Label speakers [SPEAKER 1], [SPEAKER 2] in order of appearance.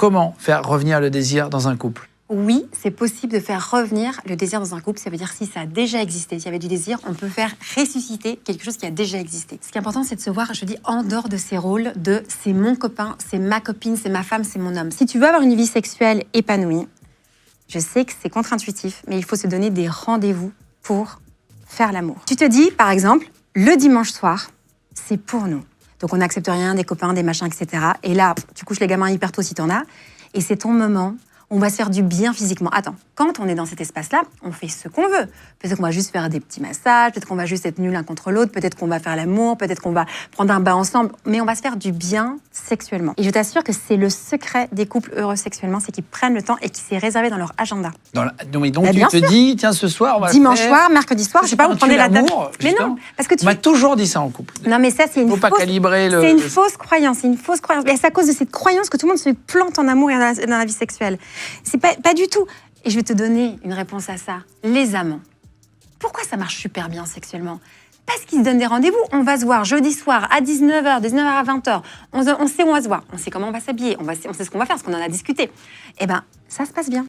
[SPEAKER 1] comment faire revenir le désir dans un couple?
[SPEAKER 2] Oui, c'est possible de faire revenir le désir dans un couple. Ça veut dire si ça a déjà existé, s'il y avait du désir, on peut faire ressusciter quelque chose qui a déjà existé. Ce qui est important, c'est de se voir, je dis, en dehors de ces rôles de c'est mon copain, c'est ma copine, c'est ma femme, c'est mon homme. Si tu veux avoir une vie sexuelle épanouie, je sais que c'est contre-intuitif, mais il faut se donner des rendez-vous pour faire l'amour. Tu te dis, par exemple, le dimanche soir, c'est pour nous. Donc on n'accepte rien, des copains, des machins, etc. Et là, tu couches les gamins hyper tôt si t'en as, et c'est ton moment. On va se faire du bien physiquement. Attends, quand on est dans cet espace-là, on fait ce qu'on veut. Peut-être qu'on va juste faire des petits massages, peut-être qu'on va juste être nul l'un contre l'autre, peut-être qu'on va faire l'amour, peut-être qu'on va prendre un bain ensemble, mais on va se faire du bien sexuellement. Et je t'assure que c'est le secret des couples heureux sexuellement, c'est qu'ils prennent le temps et qu'ils s'est réservé dans leur agenda.
[SPEAKER 1] Donc tu
[SPEAKER 2] bien
[SPEAKER 1] te
[SPEAKER 2] sûr.
[SPEAKER 1] dis, tiens, ce soir, on va
[SPEAKER 2] Dimanche
[SPEAKER 1] faire...
[SPEAKER 2] soir, mercredi soir, je sais pas, vous prenez la date. Mais non, parce que
[SPEAKER 1] On m'a toujours dit ça en couple.
[SPEAKER 2] Non, mais ça, c'est une
[SPEAKER 1] Faut pas calibrer le...
[SPEAKER 2] C'est une fausse croyance, c'est une fausse croyance. Et c'est à cause de cette croyance que tout le monde se plante en amour et dans la vie sexuelle. C'est pas du tout. Et je vais te donner une réponse à ça. Les amants. Pourquoi ça marche super bien sexuellement? Parce qu'ils se donnent des rendez-vous. On va se voir jeudi soir à 19h, 19h à 20h. On sait où on va se voir. On sait comment on va s'habiller. On sait ce qu'on va faire, parce qu'on en a discuté. Eh ben, ça se passe bien.